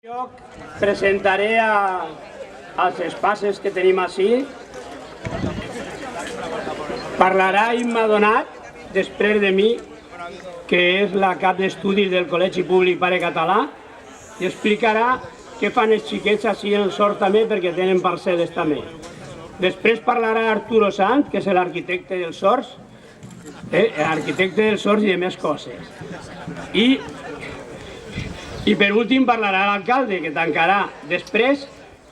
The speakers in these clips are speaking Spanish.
Jo presentaré als espases que tenim així. Parlarà Imma Donat, després de mi, que és la cap d'estudis del Col·legi Públic Pare Català, i explicarà què fan els xiquets així en el sort també, perquè tenen parcel·les també. Després parlarà Arturo Sant, que és l'arquitecte dels sorts, l'arquitecte dels sorts i de més coses. I per últim parlarà l'alcalde, que tancarà. Després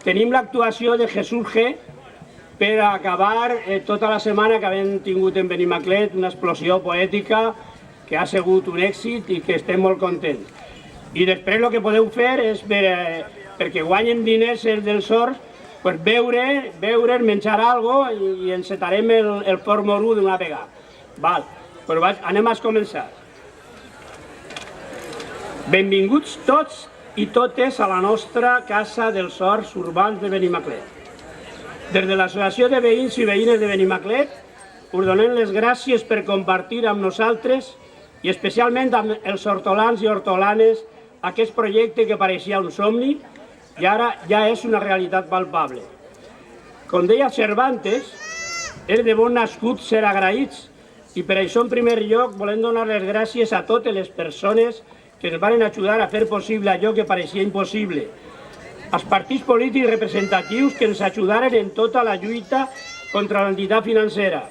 tenim l'actuació de Jesús G per acabar tota la setmana que hem tingut en Benimaclet, una explosió poètica que ha sigut un èxit i que estem molt contents. I després el que podeu fer és, perquè guanyen diners els dels sorts, beure, menjar alguna cosa i encetarem el Fort Morú d'una vegada. Anem a començar. Benvinguts tots i totes a la nostra Casa dels Sorts Urbans de Benimaclet. Des de l'Associació de Veïns i Veïnes de Benimaclet us donem les gràcies per compartir amb nosaltres i especialment amb els hortolans i hortolanes aquest projecte que pareixia un somni i ara ja és una realitat palpable. Com deia Cervantes, és de bon nascut ser agraïts i per això en primer lloc volem donar les gràcies a totes les persones que ens van ajudar a fer possible allò que pareixia impossible, als partits polítics representatius que ens ajudaren en tota la lluita contra l'entitat financera,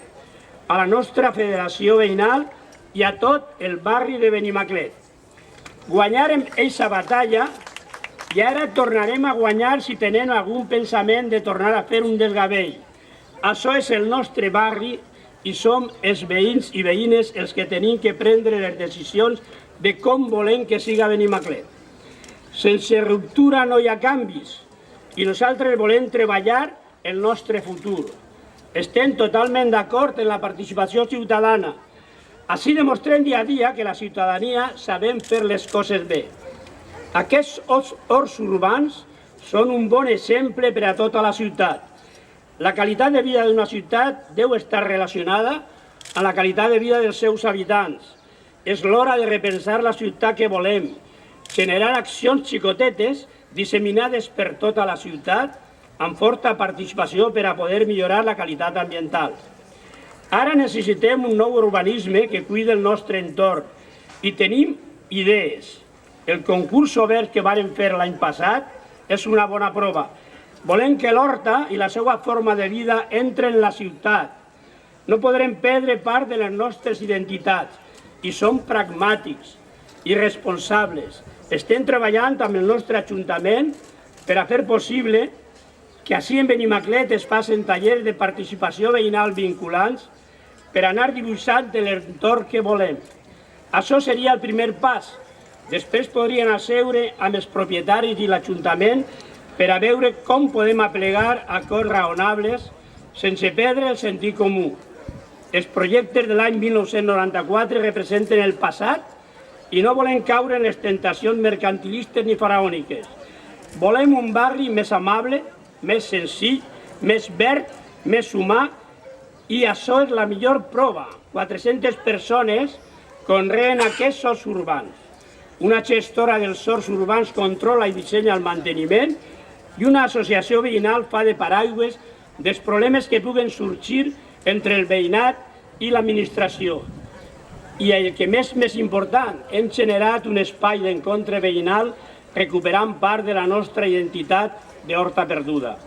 a la nostra federació veïnal i a tot el barri de Benimaclet. Guanyarem aquesta batalla i ara tornarem a guanyar si tenen algun pensament de tornar a fer un desgavell. Això és el nostre barri i som els veïns i veïnes els que tenim que prendre les decisions de com volem que siga Benimaclet. Sense ruptura no hi ha canvis i nosaltres volem treballar el nostre futur. Estem totalment d'acord en la participació ciutadana. Així demostrem dia a dia que la ciutadania sabem fer les coses bé. Aquests horts urbans són un bon exemple per a tota la ciutat. La qualitat de vida d'una ciutat deu estar relacionada amb la qualitat de vida dels seus habitants. És l'hora de repensar la ciutat que volem, generar accions xicotetes disseminades per tota la ciutat amb forta participació per a poder millorar la qualitat ambiental. Ara necessitem un nou urbanisme que cuidi el nostre entorn i tenim idees. El concurs obert que vàrem fer l'any passat és una bona prova. Volem que l'horta i la seva forma de vida entren en la ciutat. No podrem perdre part de les nostres identitats i som pragmàtics i responsables. Estem treballant amb el nostre ajuntament per a fer possible que així en Benimaclet es facin tallers de participació veïnal vinculants per anar dibuixant l'entorn que volem. Això seria el primer pas. Després podrien asseure amb els propietaris i l'Ajuntament per a veure com podem aplegar acords raonables sense perdre el sentit comú. Els projectes de l'any 1994 representen el passat i no volem caure en les tentacions mercantilistes ni faraòniques. Volem un barri més amable, més senzill, més verd, més humà i això és la millor prova. 400 persones conreen aquests horts urbans. Una gestora dels horts urbans controla i dissenya el manteniment i una associació veïnal fa de paraigües dels problemes que puguen sorgir entre el veïnat i l'administració. I el que més important, hem generat un espai d'encontre veïnal recuperant part de la nostra identitat d'horta perduda.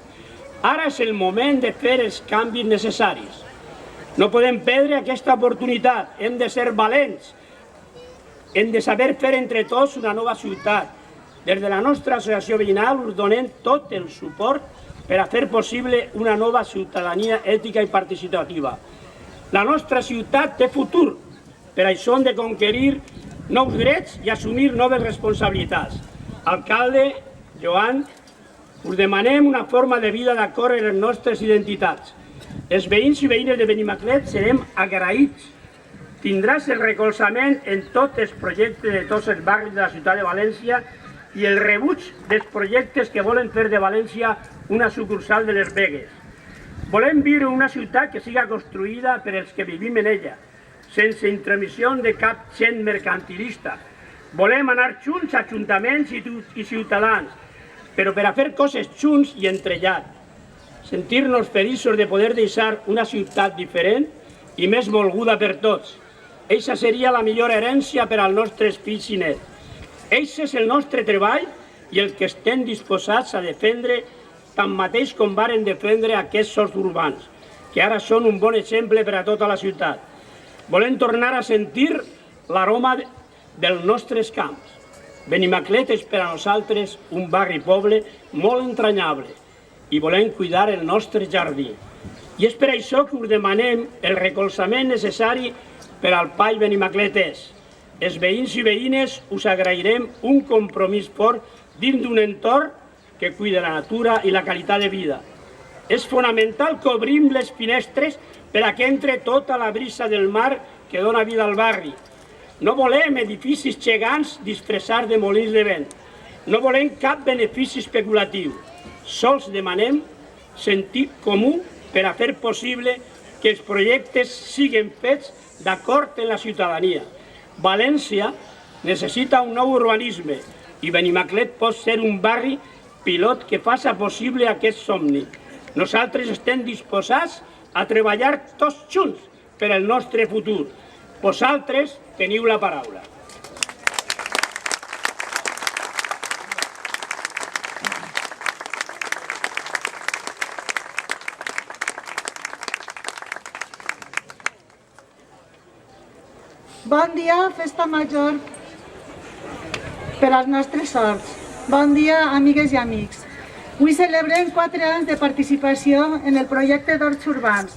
Ara és el moment de fer els canvis necessaris. No podem perdre aquesta oportunitat, hem de ser valents. Hem de saber fer entre tots una nova ciutat. Des de la nostra associació veïnal us donem tot el suport per a fer possible una nova ciutadania ètica i participativa. La nostra ciutat té futur, per això hem de conquerir nous drets i assumir noves responsabilitats. Alcalde, Joan, us demanem una forma de vida d'acord amb les nostres identitats. Els veïns i veïnes de Benimaclet serem agraïts. Tindràs el recolzament en tots els projectes de tots els barris de la ciutat de València i el rebuig dels projectes que volen fer de València una sucursal de les Vegues. Volem viure una ciutat que siga construïda per els que vivim en ella, sense intromissió de cap gent mercantilista. Volem anar junts, ajuntaments i ciutadans, però per a fer coses junts i entrellat. Sentir-nos feliços de poder deixar una ciutat diferent i més volguda per tots. Eixa seria la millor herència per als nostres fills i nets. Eixe és el nostre treball i el que estem disposats a defendre tanmateix com varen defendre aquests sords urbans, que ara són un bon exemple per a tota la ciutat. Volem tornar a sentir l'aroma dels nostres camps. Benimaclet és per a nosaltres un barri poble molt entranyable i volem cuidar el nostre jardí. I és per això que us demanem el recolzament necessari per al PAI Benimacletès. Els veïns i veïnes us agrairem un compromís fort dins d'un entorn que cuida la natura i la qualitat de vida. És fonamental que obrim les finestres per a que entre tota la brisa del mar que dona vida al barri. No volem edificis gegants disfressats de molins de vent. No volem cap benefici especulatiu. Sols demanem sentit comú per a fer possible que els projectes siguin fets d'acord amb la ciutadania. València necessita un nou urbanisme i Benimaclet pot ser un barri pilot que faci possible aquest somni. Nosaltres estem disposats a treballar tots junts per al nostre futur. Vosaltres teniu la paraula. Bon dia, festa major per als nostres sords. Bon dia, amigues i amics. Avui celebrem 4 anys de participació en el projecte d'Horts Urbans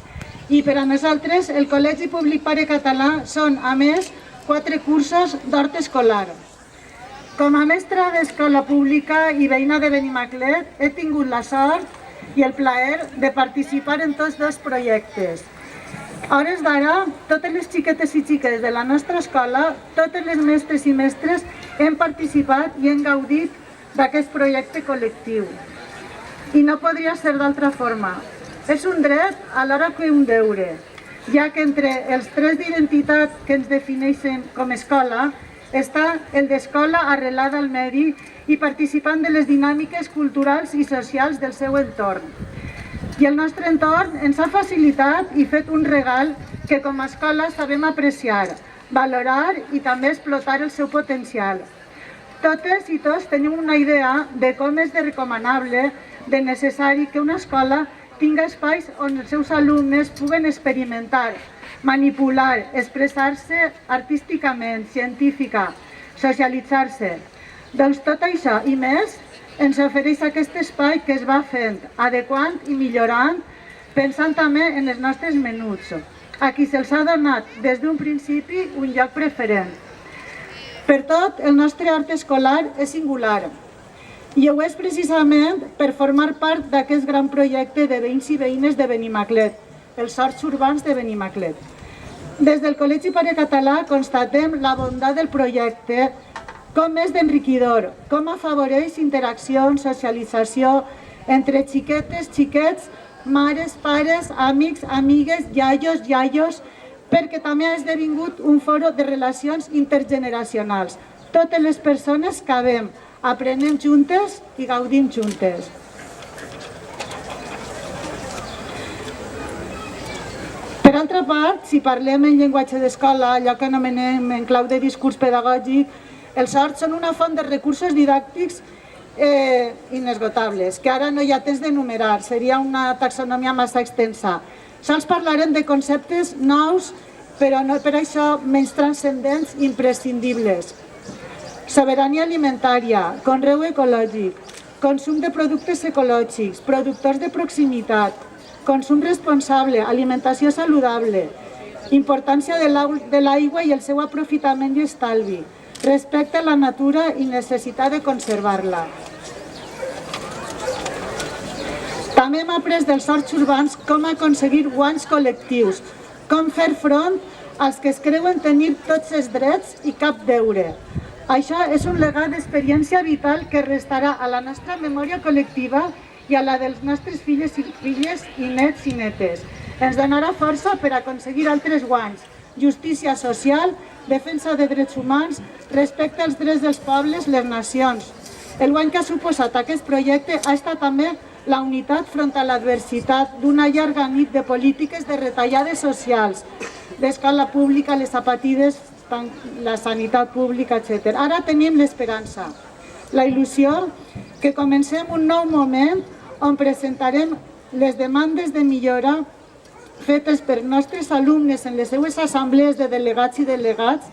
i per a nosaltres el Col·legi Públic Pare Català són, a més, 4 cursos d'hort escolar. Com a mestra d'escola pública i veïna de Benimaclet, he tingut la sort i el plaer de participar en tots 2 projectes. A hores d'ara, totes les xiquetes i xiques de la nostra escola, totes les mestres i mestres hem participat i hem gaudit d'aquest projecte col·lectiu. I no podria ser d'altra forma. És un dret alhora que un deure, ja que entre els trets d'identitat que ens defineixen com a escola està el d'escola arrelada al medi i participant de les dinàmiques culturals i socials del seu entorn. I el nostre entorn ens ha facilitat i fet un regal que com a escola sabem apreciar, valorar i també explotar el seu potencial. Totes i tots tenim una idea de com és de recomanable, de necessari que una escola tingui espais on els seus alumnes puguen experimentar, manipular, expressar-se artísticament, científica, socialitzar-se. Doncs tot això i més ens ofereix aquest espai que es va fent, adequant i millorant, pensant també en els nostres menuts, a qui se'ls ha donat des d'un principi un lloc preferent. Per tot, el nostre hort escolar és singular i ho és precisament per formar part d'aquest gran projecte de veïns i veïnes de Benimaclet, els horts urbans de Benimaclet. Des del Col·legi Pare Català constatem la bondat del projecte, com és d'enriquidor, com afavoreix interaccions, socialització entre xiquetes, xiquets, mares, pares, amics, amigues, iaios, perquè també ha esdevingut un foro de relacions intergeneracionals. Totes les persones cabem, aprenem juntes i gaudim juntes. Per altra part, si parlem en llenguatge d'escola, allò que anomenem en clau de discurs pedagògic, els horts són una font de recursos didàctics inesgotables, que ara no hi ha temps d'enumerar, seria una taxonomia massa extensa. Sols parlarem de conceptes nous, però no per això menys transcendents i imprescindibles. Sobirania alimentària, conreu ecològic, consum de productes ecològics, productors de proximitat, consum responsable, alimentació saludable, importància de l'aigua i el seu aprofitament i estalvi, respecte a la natura i necessitat de conservar-la. També hem après dels horts urbans com aconseguir guanys col·lectius, com fer front als que es creuen tenir tots els drets i cap deure. Això és un legat d'experiència vital que restarà a la nostra memòria col·lectiva i a la dels nostres filles i nets i netes. Ens donarà força per aconseguir altres guanys, justícia social, defensa de drets humans, respecte als drets dels pobles, les nacions. El guany que ha suposat aquest projecte ha estat també la unitat front a l'adversitat d'una llarga nit de polítiques de retallades socials, l'escola pública, les apatides, la sanitat pública, etc. Ara tenim l'esperança, la il·lusió que comencem un nou moment on presentarem les demandes de millora fetes per nostres alumnes en les seues assemblees de delegats i delegats,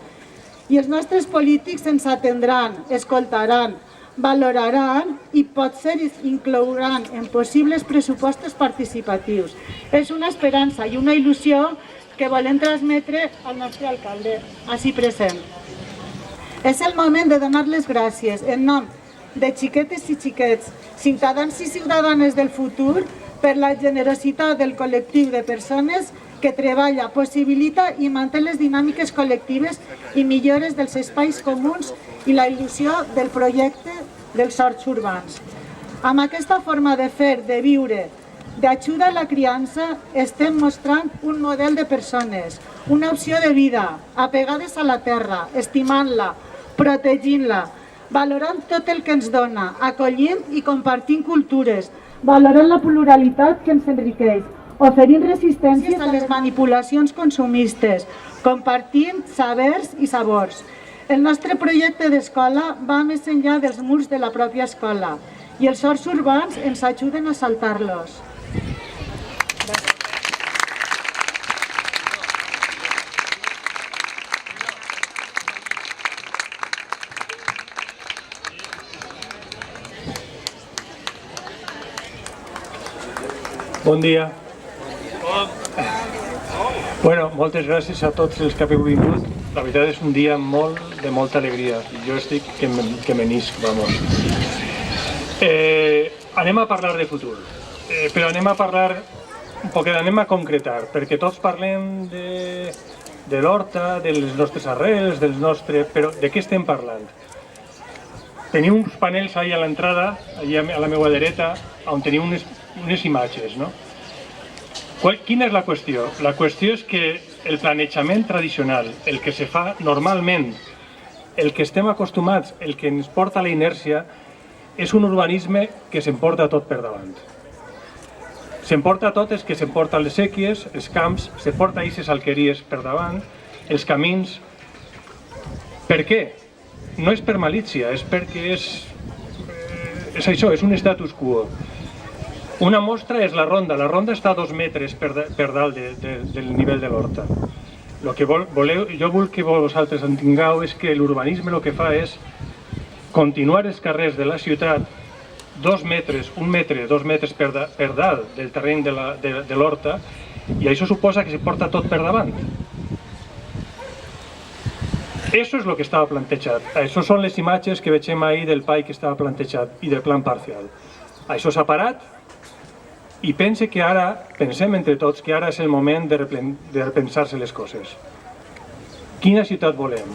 i els nostres polítics ens atendran, escoltaran, valoraran i potser inclouran en possibles pressupostos participatius. És una esperança i una il·lusió que volem transmetre al nostre alcalde, així present. És el moment de donar les gràcies en nom de xiquetes i xiquets, ciutadans i ciutadanes del futur, per la generositat del col·lectiu de persones que treballa, possibilita i manté les dinàmiques col·lectives i millores dels espais comuns i la il·lusió del projecte dels horts urbans. Amb aquesta forma de fer, de viure, d'ajuda a la criança, estem mostrant un model de persones, una opció de vida, apegades a la terra, estimant-la, protegint-la, valorant tot el que ens dona, acollint i compartint cultures, valorant la pluralitat que ens enriqueix, oferint resistències a les manipulacions consumistes, compartint sabers i sabors. El nostre projecte d'escola va més enllà dels murs de la pròpia escola i els horts urbans ens ajuden a saltar-los. Bon dia. Bueno, moltes gràcies a tots els que heu vingut. La veritat és un dia de molta alegria. Jo estic que menisc, vamos. Anem a parlar de futur, però anem a parlar un poquet, anem a concretar, perquè tots parlem de l'horta, de les nostres arrels, però de què estem parlant? Teniu uns panels ahí a l'entrada, allà a la meva dreta, on teniu unes imatges, no? Quina és la qüestió? La qüestió és que el planejament tradicional, el que se fa normalment, el que estem acostumats, el que ens porta a la inèrcia, és un urbanisme que s'emporta tot per davant. S'emporta tot és que s'emporta les sèquies, els camps, s'emporta aquestes alqueries per davant, els camins. Per què? No és per malícia, és perquè és això, és un status quo. Una mostra és la ronda està a 2 metres per dalt del nivell de l'horta. Jo vull que vosaltres entengueu és que l'urbanisme el que fa és continuar els carrers de la ciutat 2 metres, 1 metre, 2 metres per dalt del terreny de l'horta, i això suposa que se porta tot per davant. Això és el que estava plantejat. Això són les imatges que vegem ahir del PAI que estava plantejat i del plan parcial. Això s'ha parat i pensem entre tots que ara és el moment de repensar-se les coses. Quina ciutat volem?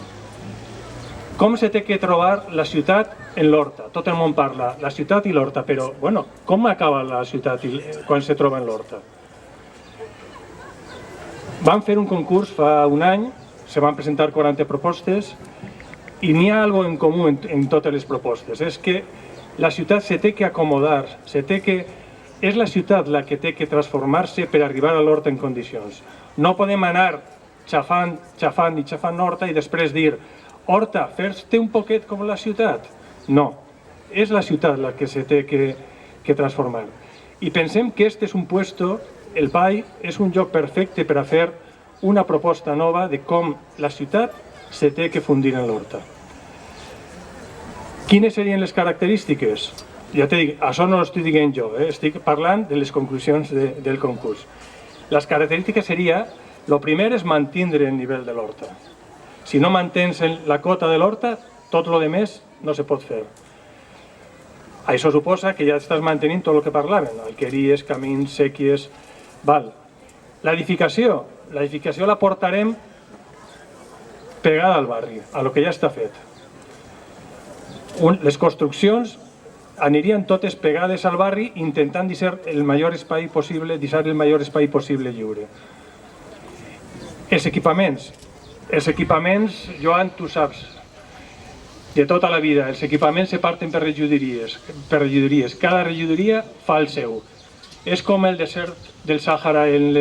Com se té que trobar la ciutat en l'horta? Tot el món parla, la ciutat i l'horta, però, bueno, com acaba la ciutat quan se troba en l'horta? Vam fer un concurs fa un any, se van presentar 40 propostes i n'hi ha alguna cosa en comú en totes les propostes, és que la ciutat se té que acomodar, és la ciutat la que té que transformar-se per arribar a l'horta en condicions. No podem anar xafant l'horta i després dir «Horta, fes-te un poquet com la ciutat». No, és la ciutat la que se té que transformar. I pensem que este és un puesto, el PAI és un lloc perfecte per a fer una proposta nova de com la ciutat se té que fundir en l'horta. Quines serien les característiques? Ja t'he dit, això no ho estic dient jo, estic parlant de les conclusions del concurs. Les característiques seria, el primer és mantindre el nivell de l'horta. Si no mantens la cota de l'horta, tot el més no se pot fer. Això suposa que ja estàs mantenint tot el que parlaven, alqueries, camins, sèquies... L'edificació la portarem pegada al barri, a lo que ja està fet. Les construccions anirien totes pegades al barri intentant deixar el major espai possible lliure. Els equipaments, Joan, tu saps, de tota la vida. Els equipaments se parten per regidories. Cada regidoria fa el seu. És com el desert del Sàhara en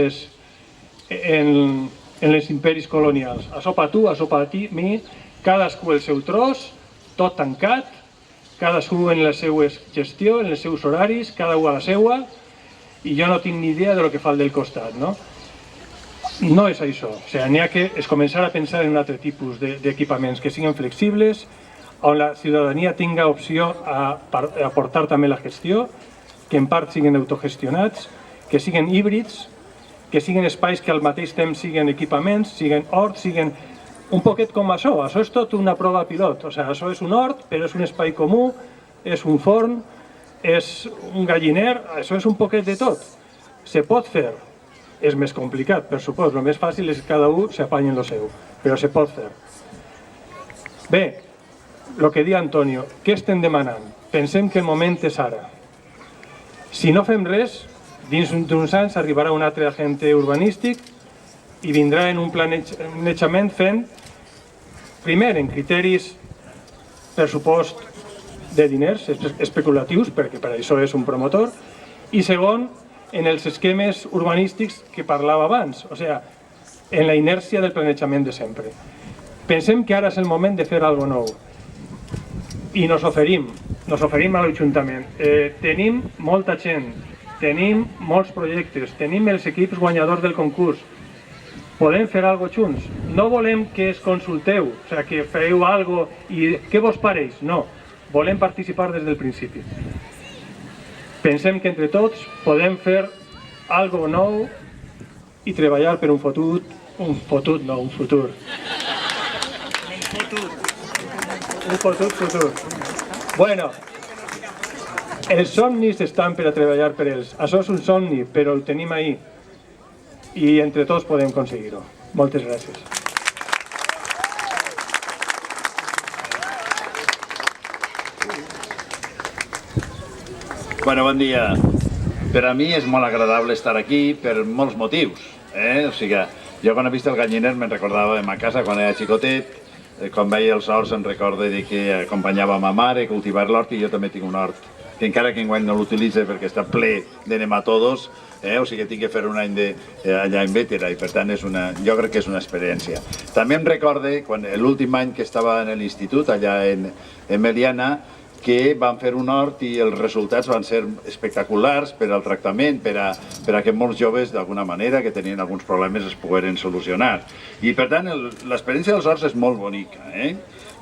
els imperis colonials. Açò pa tu, açò pa mi, cadascú el seu tros, tot tancat, cadascú en la seva gestió, en els seus horaris, cada un a la seva, i jo no tinc ni idea de lo que fa el del costat, no? No és això. O sigui, n'hi ha que començar a pensar en un altre tipus d'equipaments que siguin flexibles, on la ciutadania tinga opció a aportar també la gestió, que en part siguin autogestionats, que siguin híbrids, que siguin espais que al mateix temps siguin equipaments, siguin horts, siguin un poquet com això. Això és tot una prova pilot. O sigui, això és un hort, però és un espai comú, és un forn, és un galliner, això és un poquet de tot. Se pot fer. És més complicat, per supost. El més fàcil és que cada un s'apanyi en el seu, però se pot fer. Bé, el que diu Antonio, què estem demanant? Pensem que el moment és ara. Si no fem res, dins d'uns anys arribarà un altre agente urbanístic i vindrà en un planejament fent, primer, en criteris, per supost, de diners especulatius, perquè per això és un promotor, i segon, en els esquemes urbanístics que parlava abans, o sigui, en la inèrcia del planejament de sempre. Pensem que ara és el moment de fer alguna cosa nou. I nos oferim a l'Ajuntament. Tenim molta gent, tenim molts projectes, tenim els equips guanyadors del concurs. Podem fer alguna cosa junts. No volem que es consulteu, o sigui, que feu alguna cosa i què vos pareix? No, volem participar des del principi. Pensem que entre tots podem fer alguna cosa nou i treballar per un futur. Un futur. Bueno, els somnis estan per a treballar per ells. Això és un somni, però el tenim ahí. I entre tots podem aconseguir-ho. Moltes gràcies. Bueno, bon dia. Per a mi és molt agradable estar aquí per molts motius. O sigui, jo quan he vist el galliner me'n recordava de ma casa quan era xicotet, quan veia els horts em recordo que acompanyava ma mare a cultivar l'hort i jo també tinc un hort, que encara que enguany no l'utilitze perquè està ple de nematodos, o sigui que tinc que fer un any allà en Bétera i per tant jo crec que és una experiència. També em recorde l'últim any que estava en l'institut allà en Meliana, que van fer un hort i els resultats van ser espectaculars per al tractament, per a que molts joves d'alguna manera que tenien alguns problemes es pogueren solucionar. I per tant l'experiència dels horts és molt bonica. I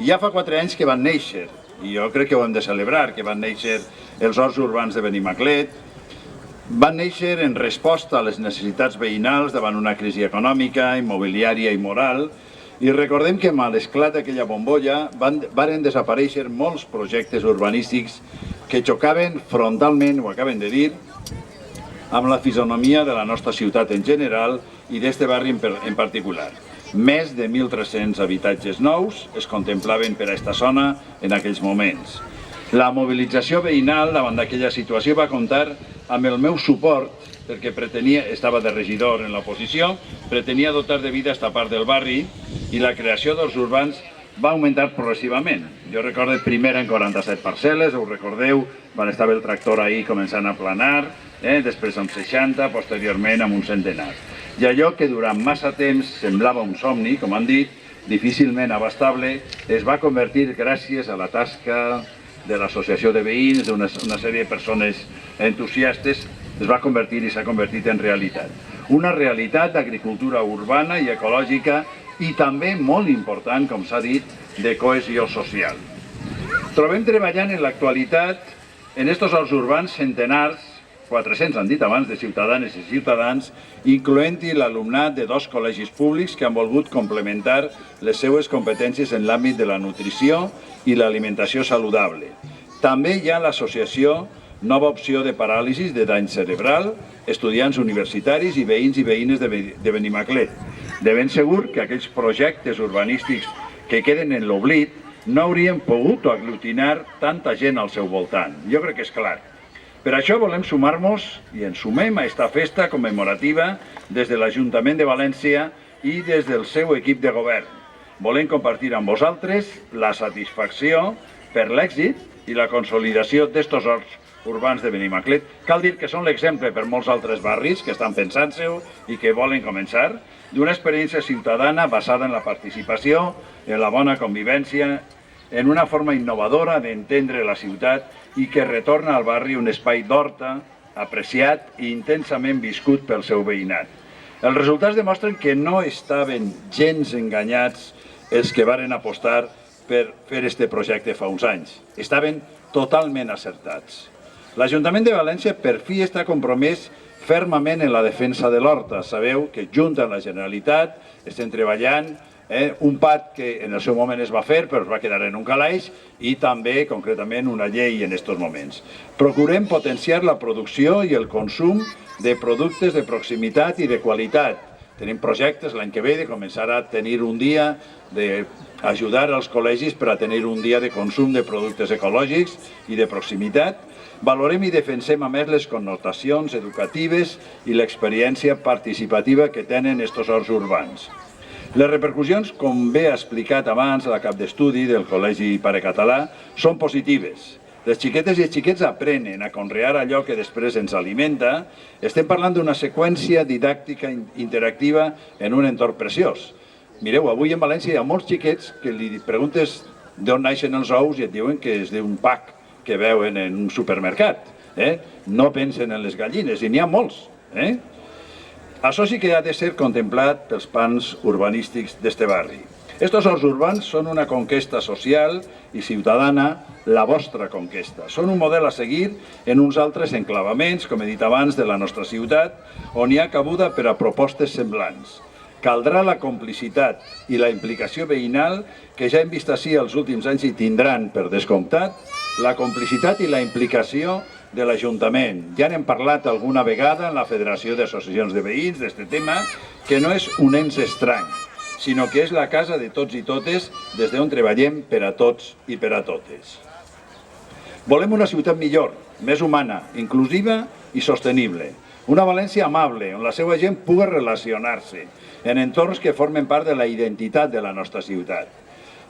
ja fa 4 anys que van néixer, i jo crec que ho hem de celebrar, que van néixer els horts urbans de Benimaclet. Van néixer en resposta a les necessitats veïnals davant una crisi econòmica, immobiliària i moral. I recordem que amb l'esclat d'aquella bombolla varen desaparèixer molts projectes urbanístics que xocaven frontalment, ho acaben de dir, amb la fisonomia de la nostra ciutat en general i d'este barri en particular. Més de 1.300 habitatges nous es contemplaven per a aquesta zona en aquells moments. La mobilització veïnal davant d'aquella situació va comptar amb el meu suport perquè estava de regidor en l'oposició, pretenia dotar de vida esta part del barri i la creació dels urbans va augmentar progressivament. Jo recordo primer en 47 parcel·les, ho recordeu, quan estava el tractor ahí començant a planar, després amb 60, posteriorment amb un centenar. I allò que durant massa temps semblava un somni, com han dit, difícilment abastable, es va convertir gràcies a la tasca de l'associació de veïns, d'una sèrie de persones entusiastes, es va convertir i s'ha convertit en realitat. Una realitat d'agricultura urbana i ecològica i també molt important, com s'ha dit, de cohesió social. Trobem treballant en l'actualitat en estos horts urbans centenars, 400 han dit abans, de ciutadanes i ciutadans, incloent-hi l'alumnat de 2 col·legis públics que han volgut complementar les seues competències en l'àmbit de la nutrició i l'alimentació saludable. També hi ha l'associació Nova Opció de Paràlisis de Dany Cerebral, estudiants universitaris i veïns i veïnes de Benimaclet. De ben segur que aquells projectes urbanístics que queden en l'oblit no haurien pogut aglutinar tanta gent al seu voltant. Jo crec que és clar. Per això volem sumar-nos i ens sumem a esta festa commemorativa des de l'Ajuntament de València i des del seu equip de govern. volem compartir amb vosaltres la satisfacció per l'èxit i la consolidació d'estos horts urbans de Benimaclet. Cal dir que són l'exemple per molts altres barris que estan pensant-se-ho i que volen començar, d'una experiència ciutadana basada en la participació, en la bona convivència, en una forma innovadora d'entendre la ciutat i que retorna al barri un espai d'horta, apreciat i intensament viscut pel seu veïnat. Els resultats demostren que no estaven gens enganyats els que varen apostar per fer este projecte fa uns anys. Estaven totalment acertats. L'Ajuntament de València per fi està compromès fermament en la defensa de l'horta. Sabeu que junt amb la Generalitat estem treballant un PAT que en el seu moment es va fer però es va quedar en un calaix i també concretament una llei en aquests moments. Procurem potenciar la producció i el consum de productes de proximitat i de qualitat. Tenim projectes l'any que ve de començar a tenir un dia, d'ajudar als col·legis per a tenir un dia de consum de productes ecològics i de proximitat. Valorem i defensem a més les connotacions educatives i l'experiència participativa que tenen estos horts urbans. Les repercussions, com bé ha explicat abans la cap d'estudi del Col·legi Pare Català, són positives. Les xiquetes i els xiquets aprenen a conrear allò que després ens alimenta. Estem parlant d'una seqüència didàctica interactiva en un entorn preciós. Mireu, avui en València hi ha molts xiquets que li preguntes d'on naixen els ous i et diuen que és d'un pack que veuen en un supermercat. No pensen en les gallines, i n'hi ha molts. Això sí que ha de ser contemplat pels plans urbanístics d'este barri. Estos horts urbans són una conquesta social i ciutadana, la vostra conquesta. Són un model a seguir en uns altres enclavaments, com he dit abans, de la nostra ciutat, on hi ha cabuda per a propostes semblants. Caldrà la complicitat i la implicació veïnal que ja hem vist així els últims anys i tindran, per descomptat, la complicitat i la implicació de l'Ajuntament. Ja n'hem parlat alguna vegada en la Federació d'Associacions de Veïns d'este tema, que no és un ens estrany, sinó que és la casa de tots i totes des d'on treballem per a tots i per a totes. Volem una ciutat millor, més humana, inclusiva i sostenible. Una València amable, on la seva gent pugui relacionar-se en entorns que formen part de la identitat de la nostra ciutat.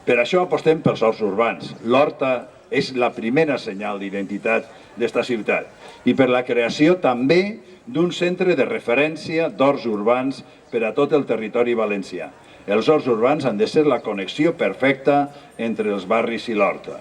Per això apostem pels horts urbans. L'horta és la primera senyal d'identitat d'esta ciutat i per la creació també d'un centre de referència d'horts urbans per a tot el territori valencià. Els horts urbans han de ser la connexió perfecta entre els barris i l'horta.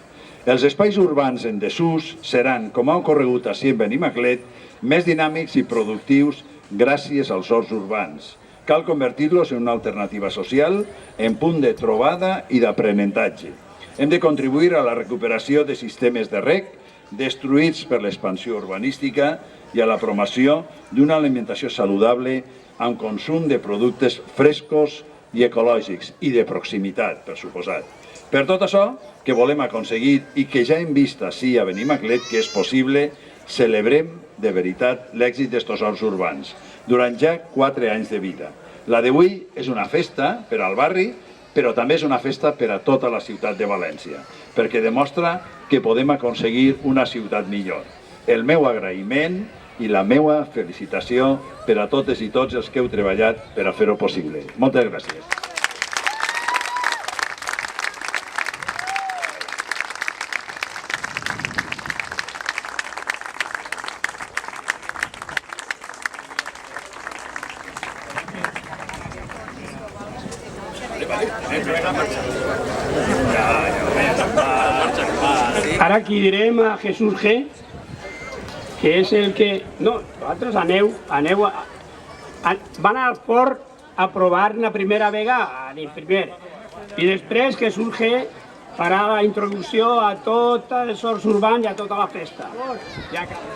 Els espais urbans en desús seran, com ha ocorregut així en Benimaclet, més dinàmics i productius gràcies als horts urbans. Cal convertir-los en una alternativa social, en punt de trobada i d'aprenentatge. Hem de contribuir a la recuperació de sistemes de reg destruïts per l'expansió urbanística i a la promoció d'una alimentació saludable amb consum de productes frescos i ecològics i de proximitat, per suposat. Per tot això que volem aconseguir i que ja hem vist així a Benimaclet que és possible, celebrem de veritat l'èxit d'estos horts urbans durant ja 4 anys de vida. La d'avui és una festa per al barri, però també és una festa per a tota la ciutat de València, perquè demostra que podem aconseguir una ciutat millor. El meu agraïment i la meva felicitació per a totes i tots els que heu treballat per a fer-ho possible. Moltes gràcies. Ara aquí direm a Jesús G, que és el que... No, vosaltres aneu van al fort a provar la primera vegada, i després Jesús G farà la introducció a tots els horts urbans i a tota la festa.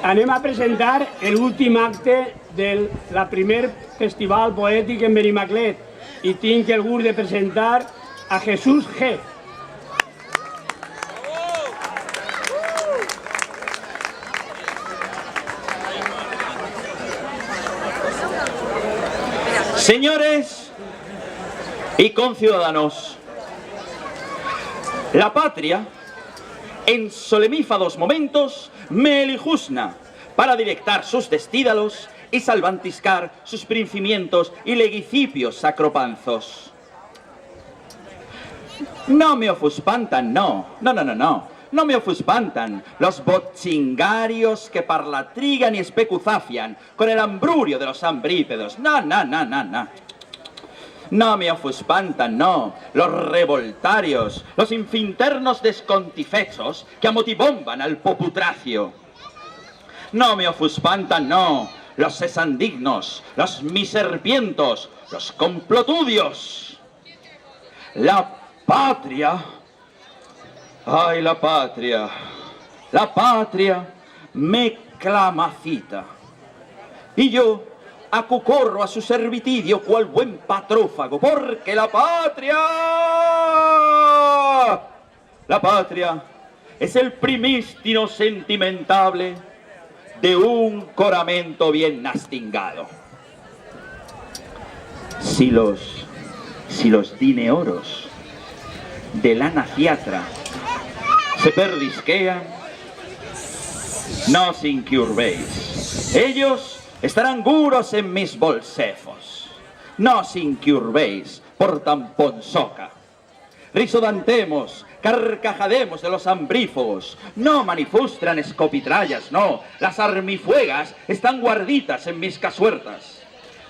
Anem a presentar l'últim acte del primer festival poètic en Benimaclet i tinc el gust de presentar a Jesús G. Señores y conciudadanos, la patria en solemnífados momentos me elijuzna para directar sus destídalos y salvantiscar sus principimientos y legicipios sacropanzos. No me ofuspantan, no. No me ofuspantan los bochingarios que parlatrigan y especuzafian con el ambrurio de los ambrípedos. No. No me ofuspantan, no, los revoltarios, los infinternos descontifexos que amotibomban al poputracio. No me ofuspantan, no, los sesandignos, los miserpientos, los complotudios. La patria, ay, la patria me clamacita. Y yo acucorro a su servitidio cual buen patrófago, porque la patria es el primístino sentimentable de un coramento bien nastingado. Si los dineoros de la naciatra se perdisquean, no os incurvéis. Ellos estarán guros en mis bolsefos. No os incurvéis por tan ponzoca. Risodantemos, carcajademos de los ambrífogos. No manifustran escopitrallas, no. Las armifuegas están guarditas en mis casuertas.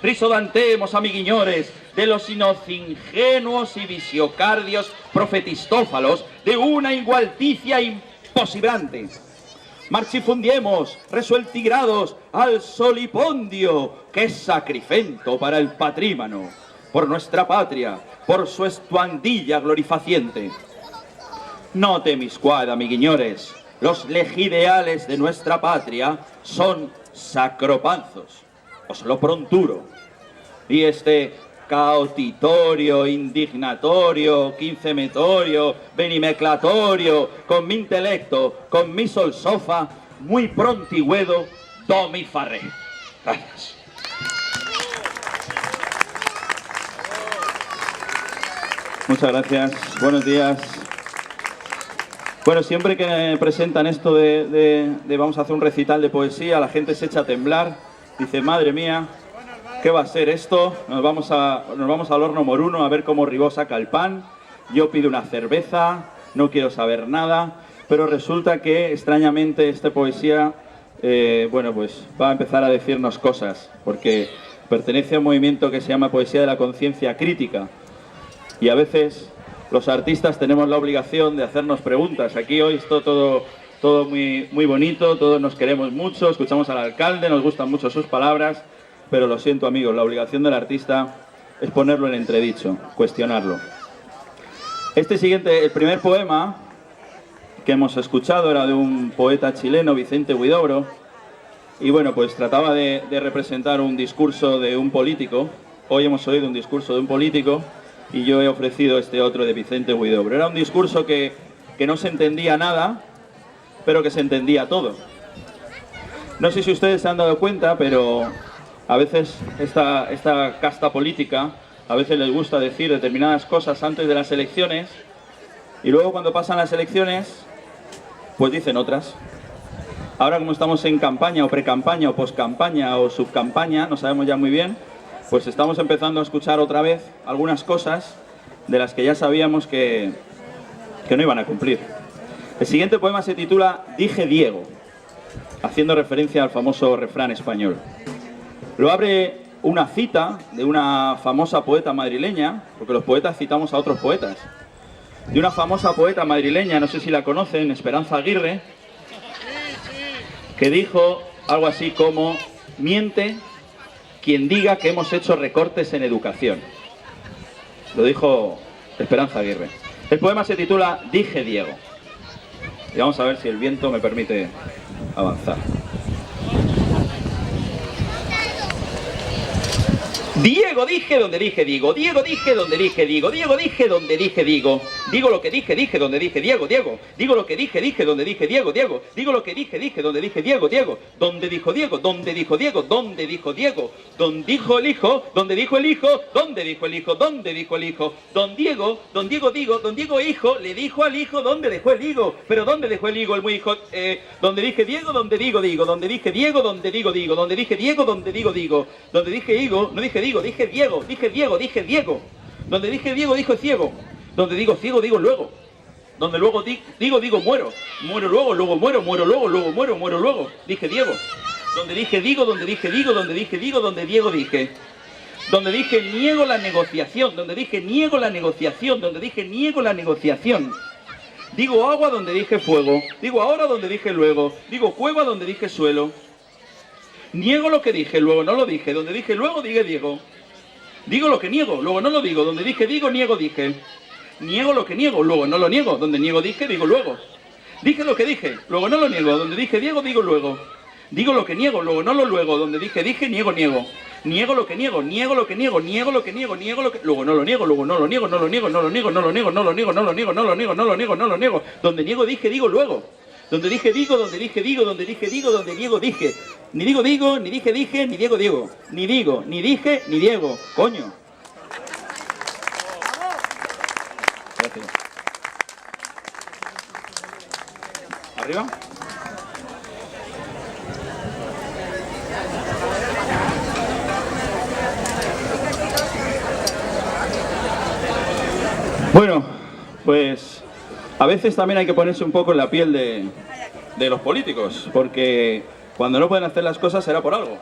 Risodantemos, amiguiñores, de los inocingenuos y visiocardios profetistófalos de una igualticia imposiblante. Marchifundiemos, resueltigrados, al solipondio, que es sacrifento para el patrímano, por nuestra patria, por su estuandilla glorifaciente. No temiscuad, amiguiñores, los legideales de nuestra patria son sacropanzos, os lo pronturo. Y este cautitorio, indignatorio, quincemetorio, benimeclatorio, con mi intelecto, con mi solsofa, muy prontigüedo, do mi farré. Gracias. Muchas gracias, buenos días. Bueno, siempre que me presentan esto de vamos a hacer un recital de poesía, la gente se echa a temblar, dice, madre mía, ¿qué va a ser esto? Nos vamos al horno moruno a ver cómo Ribó saca el pan. Yo pido una cerveza, no quiero saber nada. Pero resulta que, extrañamente, esta poesía, bueno, pues va a empezar a decirnos cosas. Porque pertenece a un movimiento que se llama Poesía de la Conciencia Crítica. Y a veces los artistas tenemos la obligación de hacernos preguntas. Aquí hoy está todo muy bonito, todos nos queremos mucho, escuchamos al alcalde, nos gustan mucho sus palabras. Pero lo siento, amigos, la obligación del artista es ponerlo en entredicho, cuestionarlo. El primer poema que hemos escuchado era de un poeta chileno, Vicente Huidobro, y bueno, pues trataba de representar un discurso de un político. Hoy hemos oído un discurso de un político y yo he ofrecido este otro de Vicente Huidobro. Era un discurso que no se entendía nada, pero que se entendía todo. No sé si ustedes se han dado cuenta, pero a veces esta casta política, a veces les gusta decir determinadas cosas antes de las elecciones y luego cuando pasan las elecciones, pues dicen otras. Ahora como estamos en campaña o precampaña o poscampaña o subcampaña, no sabemos ya muy bien, pues estamos empezando a escuchar otra vez algunas cosas de las que ya sabíamos que no iban a cumplir. El siguiente poema se titula Dije Diego, haciendo referencia al famoso refrán español. Lo abre una cita de una famosa poeta madrileña, porque los poetas citamos a otros poetas, de una famosa poeta madrileña, no sé si la conocen, Esperanza Aguirre, que dijo algo así como: miente quien diga que hemos hecho recortes en educación. Lo dijo Esperanza Aguirre. El poema se titula Dije Diego. Y vamos a ver si el viento me permite avanzar. Diego dije donde dije digo, Diego dije donde dije digo, Diego dije donde dije digo, digo lo que dije donde dije Diego, Diego, digo lo que dije donde dije Diego, Diego, digo lo que dije donde dije Diego, Diego, donde dijo Diego, donde dijo Diego, donde dijo Diego, donde dijo el hijo, donde dijo el hijo, donde dijo el hijo, donde dijo el hijo, don Diego digo, don Diego hijo, le dijo al hijo donde dejó el higo, pero donde dejó el higo el muy hijo, donde dije Diego, donde digo, donde dije Diego, donde digo, donde dije Diego, donde digo, donde dije higo, no dije digo, dije Diego. Donde dije Diego, dijo ciego. Donde digo ciego, digo luego. Donde luego digo muero. Muero luego, luego muero, muero luego, luego muero, muero luego. Dije Diego. Donde dije digo, donde dije digo, donde dije digo, donde Diego dije. Donde dije niego la negociación, donde dije niego la negociación, donde dije niego la negociación. Digo agua donde dije fuego, digo ahora donde dije luego, digo cueva donde dije suelo. Niego lo que dije, luego no lo dije, donde dije luego dije Diego. Digo lo que niego, luego no lo digo, donde dije digo, niego dije. Niego lo que niego, luego no lo niego, donde niego dije, digo luego. Dije lo que dije, luego no lo niego, donde dije Diego, digo luego. Digo lo que niego, luego no lo luego, donde dije, niego, niego. Niego lo que niego, niego lo que niego, niego lo que niego, niego lo que... Luego no lo niego, luego no lo niego, no lo niego, no lo niego, no lo niego, no lo niego, no lo niego, no lo niego, no lo niego, no lo niego. Donde niego dije, digo luego. Donde dije digo, donde dije digo, donde dije digo, donde Diego dije. Ni digo digo, ni dije dije, ni Diego diego. Ni digo, ni dije, ni Diego. Coño. Gracias. ¿Arriba? Bueno, pues a veces también hay que ponerse un poco en la piel de los políticos, porque cuando no pueden hacer las cosas será por algo.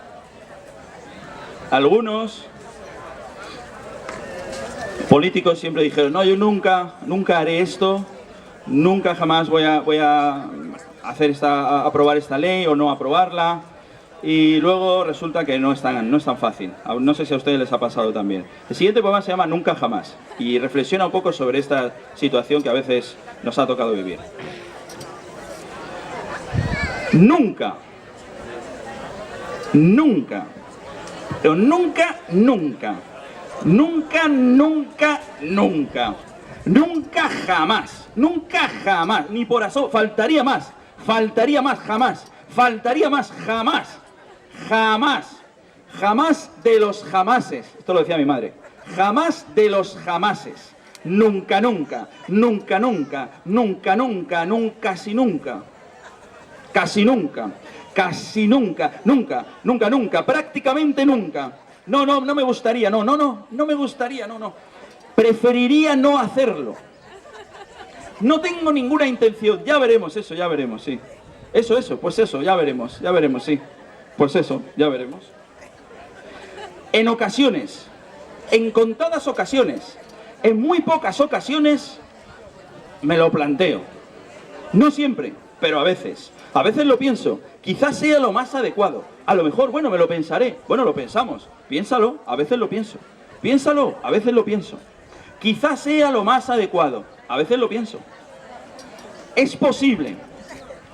Algunos políticos siempre dijeron, no, yo nunca haré esto, nunca jamás voy a aprobar esta ley o no aprobarla. Y luego resulta que no es tan fácil. No sé si a ustedes les ha pasado también. El siguiente poema se llama Nunca Jamás y reflexiona un poco sobre esta situación que a veces nos ha tocado vivir. Nunca, nunca, pero nunca, nunca, nunca, nunca, nunca, nunca jamás, nunca jamás, ni por asomo, faltaría más, jamás, faltaría más, jamás. Jamás, jamás de los jamases, esto lo decía mi madre, jamás de los jamases, nunca, nunca, nunca, nunca, nunca, nunca, nunca, casi nunca, casi nunca, casi nunca, nunca, nunca, nunca, prácticamente nunca, no me gustaría, no me gustaría, no, preferiría no hacerlo, no tengo ninguna intención, ya veremos eso, ya veremos, sí, eso, pues eso, ya veremos, sí. Pues eso, ya veremos. En ocasiones, en contadas ocasiones, en muy pocas ocasiones, me lo planteo. No siempre, pero a veces. A veces lo pienso, quizás sea lo más adecuado. A lo mejor, bueno, me lo pensaré. Bueno, lo pensamos. Piénsalo, a veces lo pienso. Piénsalo, a veces lo pienso. Quizás sea lo más adecuado. A veces lo pienso. Es posible.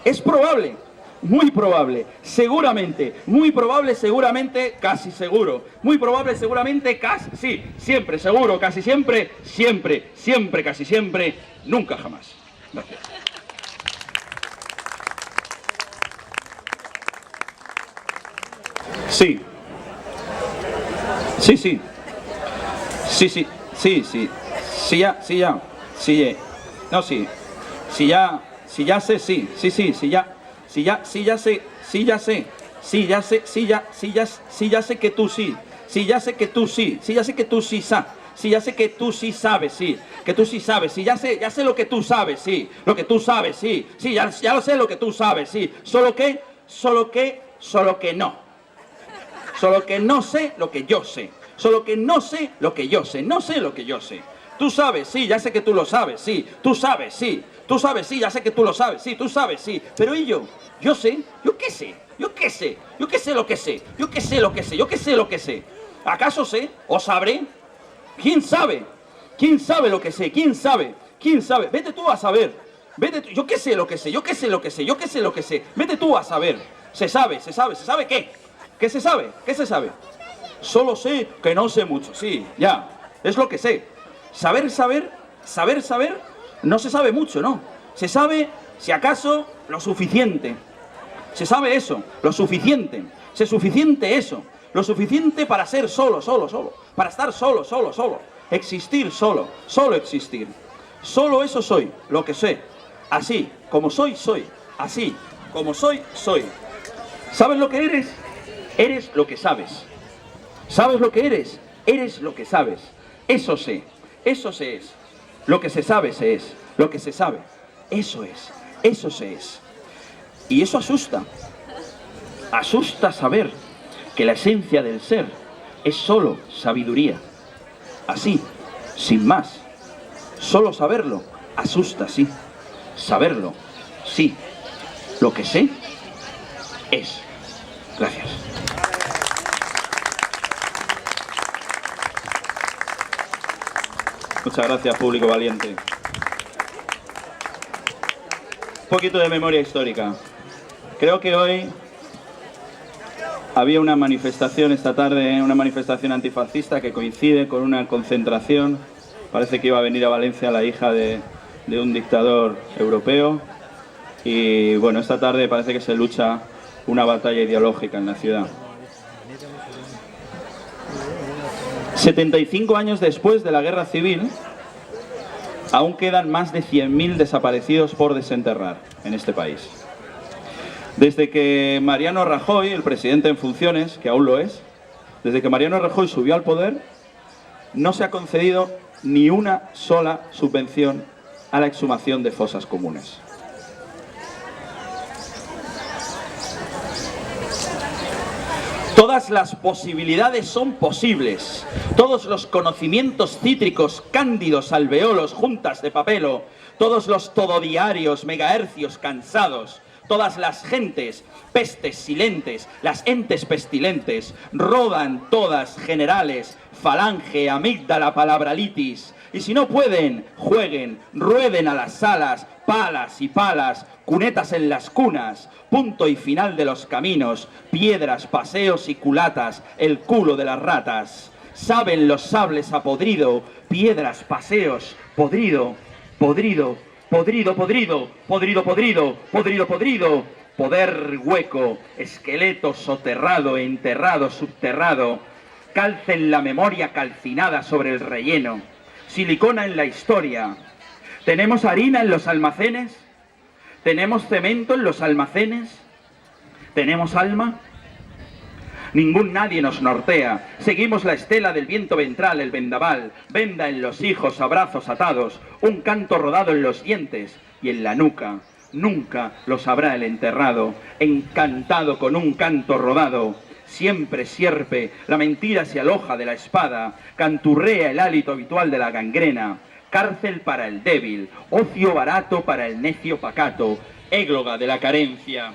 Es probable. Muy probable, seguramente, muy probable, seguramente, casi seguro, muy probable, seguramente, casi, sí, siempre, seguro, casi siempre, siempre, siempre, casi siempre, nunca jamás. Gracias. Sí. Sí, sí. Sí, sí, sí, sí. Sí, ya, sí, ya. Sí, no, sí. Sí, ya sé, sí, sí, sí, sí, ya. Sí ya sé, sí ya sé, sí ya sé, sí ya sé que tú sí, sí ya sé que tú sí, sí ya sé que tú sí sabes, sí ya sé que tú sí sabes, sí, que tú sí sabes, sí ya sé lo que tú sabes, sí, lo que tú sabes, sí, sí, ya lo sé lo que tú sabes, sí, solo que no, solo que no sé lo que yo sé, solo que no sé lo que yo sé, no sé lo que yo sé. Tú sabes, sí, ya sé que tú lo sabes, sí, tú sabes, sí. Tú sabes, sí, ya sé que tú lo sabes, sí, tú sabes, sí. Pero ¿y yo? Yo sé, yo qué sé, yo qué sé, yo qué sé lo que sé, yo qué sé lo que sé, yo qué sé lo que sé. ¿Acaso sé o sabré? ¿Quién sabe? ¿Quién sabe lo que sé? ¿Quién sabe? ¿Quién sabe? Vete tú a saber. Vete tú, yo qué sé lo que sé, yo qué sé lo que sé, yo qué sé lo que sé. Vete tú a saber. ¿Se sabe qué? ¿Qué se sabe? ¿Qué se sabe? Solo sé que no sé mucho, sí, ya, es lo que sé. Saber, no se sabe mucho, ¿no? Se sabe, si acaso, lo suficiente. Se sabe eso, lo suficiente. Se suficiente eso. Lo suficiente para ser solo. Para estar solo. Existir solo existir. Solo eso soy, lo que sé. Así, como soy. Así, como soy. ¿Sabes lo que eres? Eres lo que sabes. ¿Sabes lo que eres? Eres lo que sabes. Eso sé es. Lo que se sabe se es. Lo que se sabe. Eso es. Eso se es. Y eso asusta. Asusta saber que la esencia del ser es solo sabiduría. Así, sin más. Solo saberlo asusta, sí. Saberlo, sí. Lo que sé es. Gracias. Muchas gracias, público valiente. Un poquito de memoria histórica. Creo que hoy había una manifestación esta tarde, una manifestación antifascista que coincide con una concentración. Parece que iba a venir a Valencia la hija de un dictador europeo. Y bueno, esta tarde parece que se lucha una batalla ideológica en la ciudad. 75 años después de la Guerra Civil, aún quedan más de 100.000 desaparecidos por desenterrar en este país. Desde que Mariano Rajoy, el presidente en funciones, que aún lo es, desde que Mariano Rajoy subió al poder, no se ha concedido ni una sola subvención a la exhumación de fosas comunes. Todas las posibilidades son posibles. Todos los conocimientos cítricos, cándidos, alveolos, juntas de papelo, todos los tododiarios, megahercios cansados, todas las gentes, pestes silentes, las entes pestilentes, rodan todas generales, falange, amígdala, palabralitis. Y si no pueden, jueguen, rueden a las salas, palas y palas, cunetas en las cunas, punto y final de los caminos, piedras, paseos y culatas, el culo de las ratas. Saben los sables a podrido, piedras, paseos, podrido, podrido, podrido, podrido, podrido, podrido, podrido, podrido, poder hueco, esqueleto soterrado, enterrado, subterrado, calcen la memoria calcinada sobre el relleno, silicona en la historia. ¿Tenemos harina en los almacenes? ¿Tenemos cemento en los almacenes? ¿Tenemos alma? Ningún nadie nos nortea. Seguimos la estela del viento ventral, el vendaval, venda en los hijos, abrazos atados, un canto rodado en los dientes y en la nuca. Nunca lo sabrá el enterrado, encantado con un canto rodado. Siempre sierpe, la mentira se aloja de la espada, canturrea el hálito habitual de la gangrena. Cárcel para el débil, ocio barato para el necio pacato, égloga de la carencia.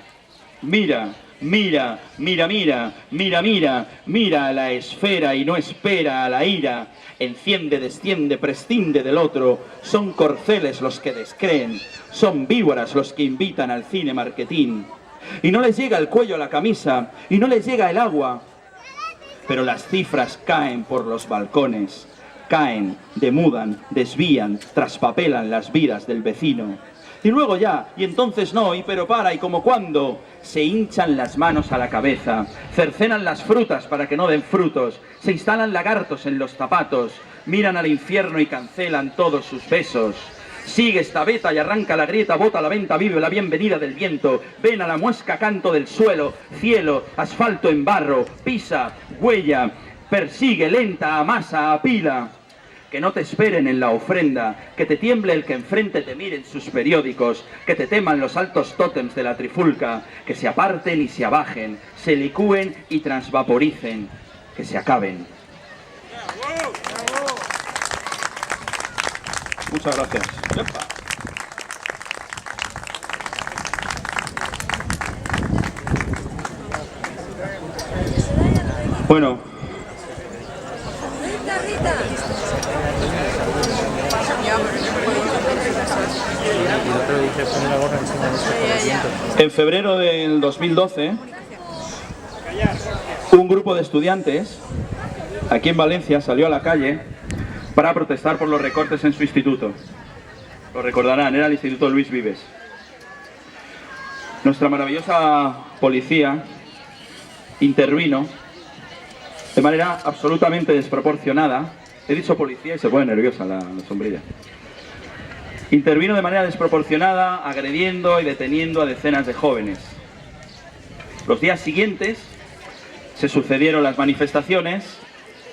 Mira, mira, mira, mira, mira, mira, mira a la esfera y no espera a la ira. Enciende, desciende, prescinde del otro. Son corceles los que descreen, son víboras los que invitan al cine marketing. Y no les llega el cuello a la camisa, y no les llega el agua. Pero las cifras caen por los balcones. Caen, demudan, desvían, traspapelan las vidas del vecino. Y luego ya, y entonces no, y pero para, y como cuando, se hinchan las manos a la cabeza, cercenan las frutas para que no den frutos, se instalan lagartos en los zapatos, miran al infierno y cancelan todos sus besos. Sigue esta veta y arranca la grieta, bota la venta, vive la bienvenida del viento, ven a la muesca canto del suelo, cielo, asfalto en barro, pisa, huella, persigue, lenta, amasa, apila. Que no te esperen en la ofrenda, que te tiemble el que enfrente te mire en sus periódicos, que te teman los altos tótems de la trifulca, que se aparten y se abajen, se licúen y transvaporicen, que se acaben. Muchas gracias. Bueno. En febrero del 2012, un grupo de estudiantes aquí en Valencia salió a la calle para protestar por los recortes en su instituto. Lo recordarán, era el Instituto Luis Vives. Nuestra maravillosa policía intervino de manera absolutamente desproporcionada. He dicho policía y se pone nerviosa la sombrilla. Intervino de manera desproporcionada, agrediendo y deteniendo a decenas de jóvenes. Los días siguientes se sucedieron las manifestaciones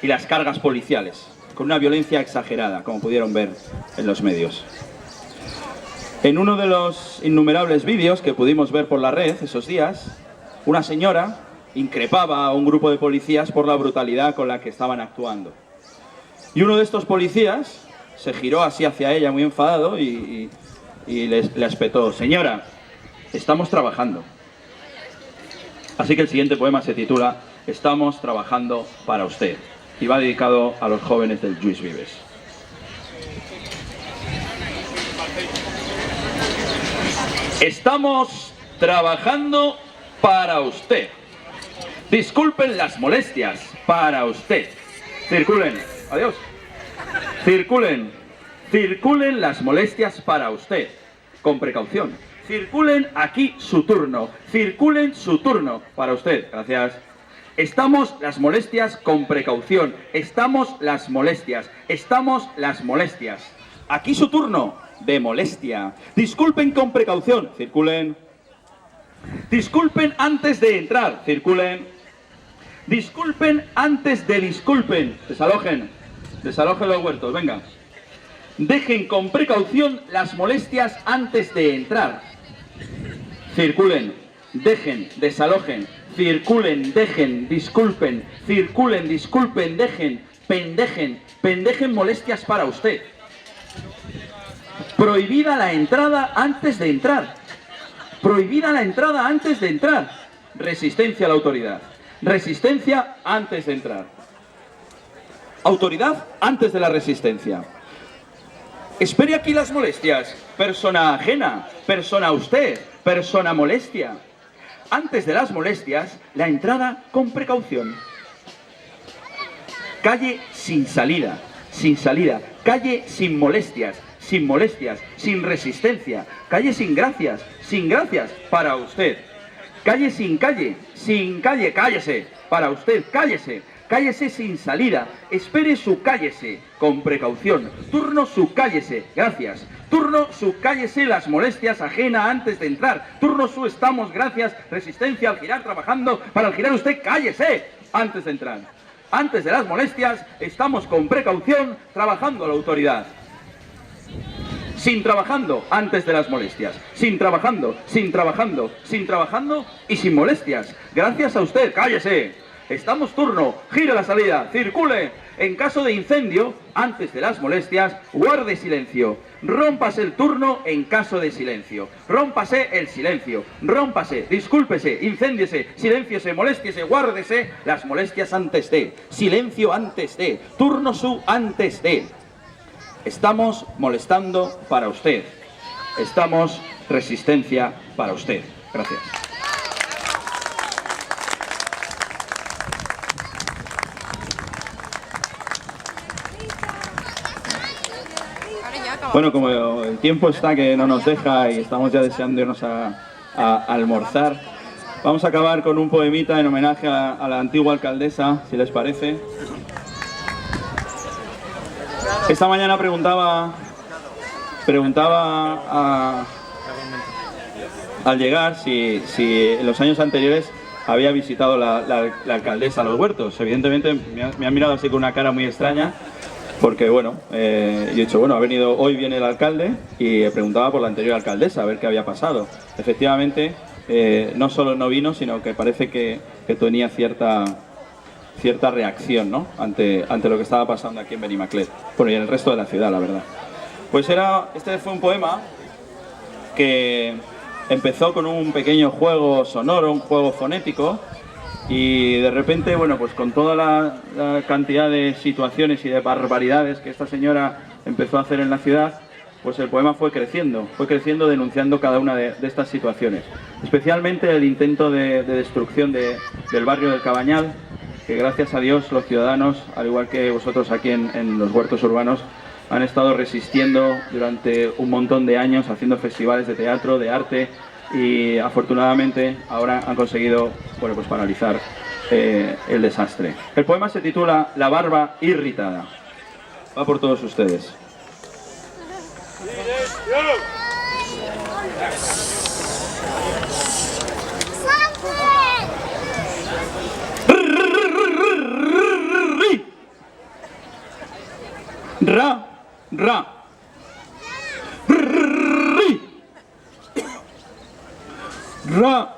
y las cargas policiales con una violencia exagerada, como pudieron ver en los medios. En uno de los innumerables vídeos que pudimos ver por la red esos días, una señora increpaba a un grupo de policías por la brutalidad con la que estaban actuando. Y uno de estos policías se giró así hacia ella muy enfadado y le espetó: señora, estamos trabajando. Así que el siguiente poema se titula Estamos trabajando para usted y va dedicado a los jóvenes del Lluís Vives. Estamos trabajando para usted. Disculpen las molestias, para usted. Circulen. Adiós. Circulen. Circulen las molestias para usted. Con precaución. Circulen aquí su turno. Circulen su turno para usted. Gracias. Estamos las molestias con precaución. Estamos las molestias. Estamos las molestias. Aquí su turno de molestia. Disculpen con precaución. Circulen. Disculpen antes de entrar. Circulen. Disculpen antes de disculpen. Desalojen. Desalojen los huertos. Venga. Dejen con precaución las molestias antes de entrar. Circulen. Dejen. Desalojen. Circulen. Dejen. Disculpen. Circulen. Disculpen. Dejen. Pendejen. Pendejen molestias para usted. Prohibida la entrada antes de entrar. Prohibida la entrada antes de entrar. Resistencia a la autoridad. Resistencia antes de entrar. Autoridad antes de la resistencia. Espere aquí las molestias. Persona ajena. Persona usted. Persona molestia. Antes de las molestias, la entrada con precaución. Calle sin salida. Sin salida. Calle sin molestias. Sin molestias, sin resistencia, calle sin gracias para usted. Calle, cállese, para usted, cállese, cállese sin salida, espere su cállese, con precaución. Turno su cállese, gracias. Turno su cállese, las molestias ajena antes de entrar. Turno su estamos, gracias, resistencia al girar trabajando, para al girar usted, cállese, antes de entrar. Antes de las molestias, estamos con precaución, trabajando a la autoridad. Sin trabajando antes de las molestias, sin trabajando, sin trabajando, sin trabajando y sin molestias. Gracias a usted, cállese. Estamos turno, gire la salida, circule. En caso de incendio, antes de las molestias, guarde silencio. Rómpase el turno en caso de silencio. Rómpase el silencio. Rómpase, discúlpese, incéndiese, silénciese, moléstiese, guárdese las molestias antes de. Silencio antes de. Turno su antes de. Estamos molestando para usted. Estamos resistencia para usted. Gracias. Bueno, como el tiempo está que no nos deja y estamos ya deseando irnos a almorzar, vamos a acabar con un poemita en homenaje a la antigua alcaldesa, si les parece. Esta mañana preguntaba al llegar si en los años anteriores había visitado la alcaldesa los huertos. Evidentemente me ha mirado así con una cara muy extraña, porque bueno, yo he dicho, bueno, hoy viene el alcalde, y preguntaba por la anterior alcaldesa, a ver qué había pasado. Efectivamente, no solo no vino, sino que parece que tenía cierta reacción, ¿no? ante lo que estaba pasando aquí en Benimaclet, bueno, y en el resto de la ciudad, la verdad. Pues este fue un poema que empezó con un pequeño juego sonoro, un juego fonético, y de repente, bueno, pues con toda la cantidad de situaciones y de barbaridades que esta señora empezó a hacer en la ciudad, pues el poema fue creciendo denunciando cada una de estas situaciones, especialmente el intento de destrucción del barrio del Cabañal, que gracias a Dios los ciudadanos, al igual que vosotros aquí en los huertos urbanos, han estado resistiendo durante un montón de años, haciendo festivales de teatro, de arte, y afortunadamente ahora han conseguido, bueno, pues paralizar el desastre. El poema se titula La barba irritada. Va por todos ustedes. Ra, ra. Ri. Ra.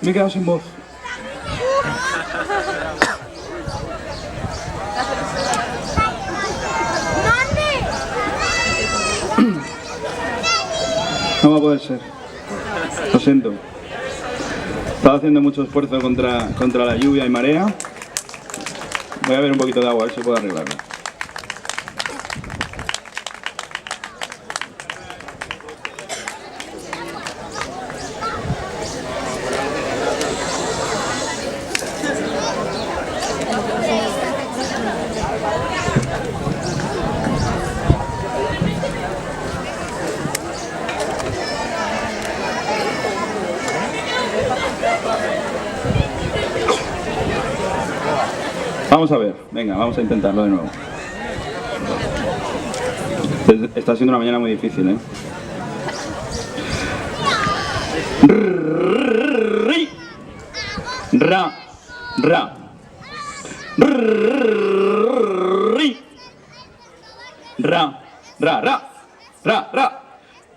Me he quedado sin voz. No va a poder ser. Lo siento. Estaba haciendo mucho esfuerzo contra la lluvia y marea. Voy a ver un poquito de agua, a ver si puedo arreglarlo. Vamos a ver, venga, vamos a intentarlo de nuevo. Está siendo una mañana muy difícil, ¿eh? Ri. Ra, ra. Ri. Ra, ra, ra. Ra, ra.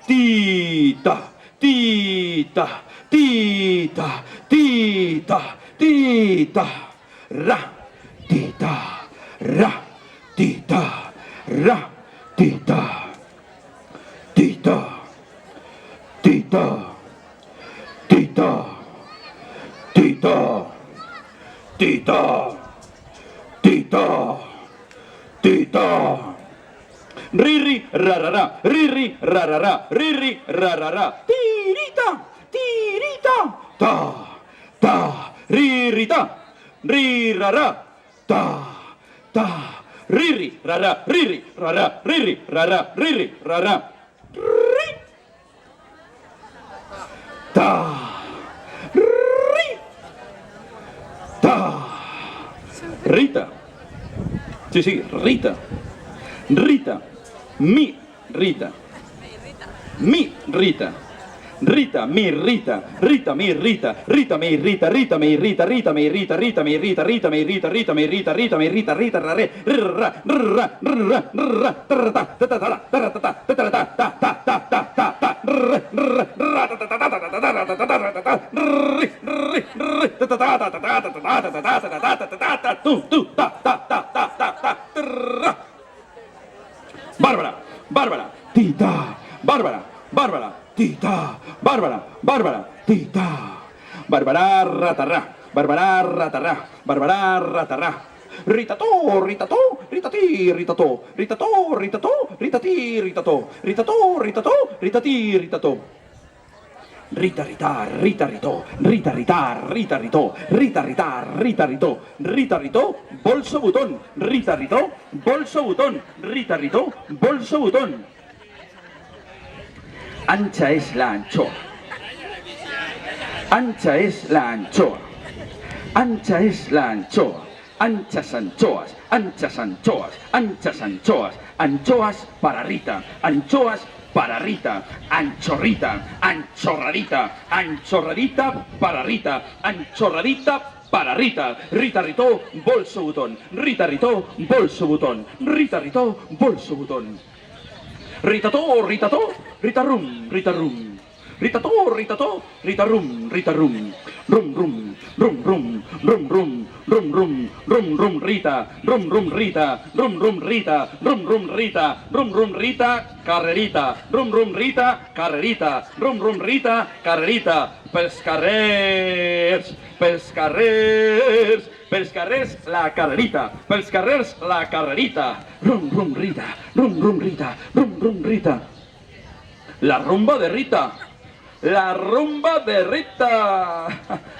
Tita, tita, tita, tita, tita. Ra. Tita, ra, tita, ra, tita, tita, tita, tita, tita, tita, tita, tita. Riri, rarara, riri, rarara, riri, rarara. Tirita, tirita, ta, ta, ririta, rirara. Ta, ta, riri, rara, riri, rara, riri, rara, riri, rara, ri, ta, ri, ta, Rita, sí, sí, Rita, Rita, mi Rita, mi Rita. Rita, mi Rita, Rita, mi Rita, Rita, mi Rita, Rita, mi Rita, Rita, mi Rita, Rita, mi Rita, Rita, mi Rita, Rita, mi Rita, Rita, mi Rita, Rita, rare, ra, ra, ra, ra, ta, ta, ta, ta, ta, ta, ta, ta, ta, ta, ta, ta, ta, ra, ra, ra, ta, ta, ta, ta, ta, ta, ta, ta, ta, ri, ri, ri, ta, ta, ta, ta, ta, ta, ta, ta, ta, ta, ta, ta, ta, tu, ta, ta, ta, ta, ta, ta, ra. Bárbara, Bárbara, Tita, Bárbara, Bárbara. Tita, Bárbara, Bárbara, Tita, Bárbara, ratarra, Bárbara, ratarra, Bárbara, ratarra. Ritato, ritato, ritati, ritato, ritato, ritato, ritati, ritato, ritato, ritato, ritati, ritato. Rita, rita, rita, ritò, rita, rita, rita, ritò, rita, rita, rita, ritò, rita, ritò, bolso botón, rita, ritò, bolso botón, rita, ritò, bolso botón. Ancha es la anchoa. Ancha es la anchoa. Ancha es la anchoa. Anchas anchoas. Anchas anchoas. Anchas anchoas. Anchoas para Rita. Anchoas para Rita. Anchorrita. Anchorradita. Anchorradita para Rita. Anchorradita para Rita. Rita ritó, bolso botón. Rita ritó, bolso botón. Rita ritó, bolso botón. Ritato, ritato, ritarum, ritarum. Ritato, ritato, ritarum, ritarum. Rum, rum, rum, rum, rum, rum, rum, rum, rum, rum, Rita, rum, Rita, rum, Rita, rum, Rita, rum, Rita, carrerita, rum, Rita, carrerita, rum, Rita, carrerita. Pels carrers, pels carrers, pels carrers la carrerita, pels carrers la carrerita. Rum, Rita, rum, Rita, rum, Rita. La rumba de Rita. La rumba de Rita,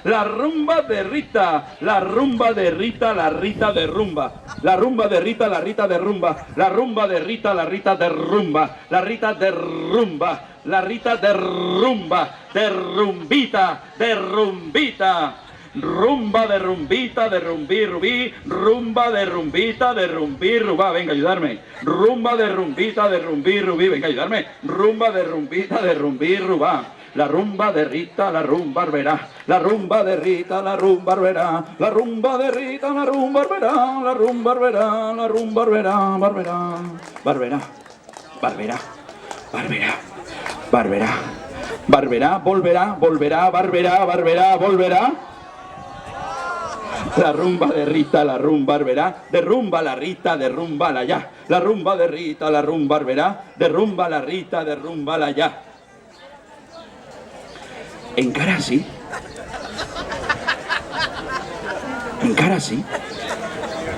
la rumba de Rita, la rumba de Rita, la Rita de rumba, la rumba de Rita, la Rita de rumba, la rumba de Rita, la Rita de rumba, la Rita de rumba, la Rita de rumba, de rumbita, de rumbita. Rumba de rumbita, de rumbí, rubí, rumba de rumbita, de rumbí, rubá, venga a ayudarme. Rumba de rumbita, de rumbí, rubí, venga a ayudarme. Rumba de rumbita, de rumbí, rubá. La rumba de Rita, la rumba verá. La rumba de Rita, la rumba verá. La rumba de Rita, la rumba verá. La rumba verá, la rumba verá. Barberá, barberá, barberá, barberá, barberá, barberá, volverá, volverá, barberá, barberá, volverá. La rumba de Rita, la rumba verá, derrumba la Rita, derrumba la ya. La rumba de Rita, la rumba verá, derrumba la Rita, derrumba la ya. Encara sí. Encara sí.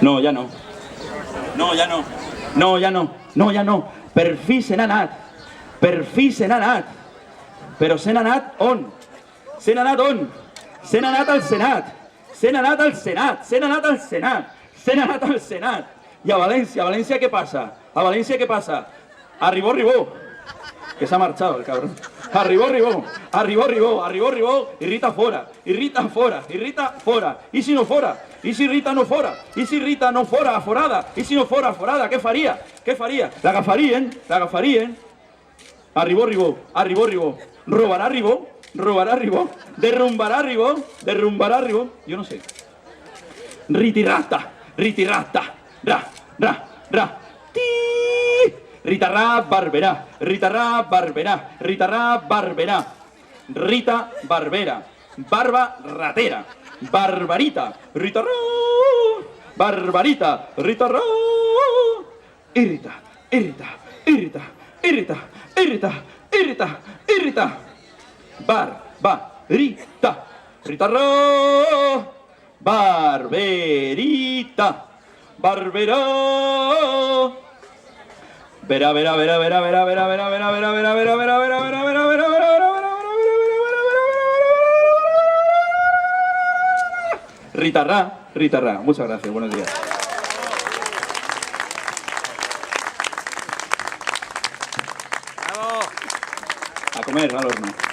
No, ja no. No, ja no. No, ja no. No, ja no. Per fi se n'ha anat. Per fi se n'ha anat. Però se n'ha anat on? Se n'ha anat on? Se n'ha anat al Senat. Se n'ha anat al Senat. Se n'ha anat al Senat. Se n'ha anat al Senat. I a València què passa? A València què passa? Arribó, que s'ha marxat el cabrón. Arribó, y Rita fora, y Rita fora, y Rita fora. I si no fora? I si Rita no fora? I si Rita no fora aforada? I si no fora aforada, què faria? Què faria? L'agafarien. Arribó, robarà Ribó, derrumbarà Ribó, jo no sé. Ritirata, ra, ti. Ritarrà Barberà, Rita Barbera, Barba Ratera, Barbarita, Ritarrà, Barbarita, Ritarrà, Irrita, Barbarita, Ritarrà, Barberita, Barberà. Verá. Ritarrá. Muchas gracias, buenos días. A comer al horno.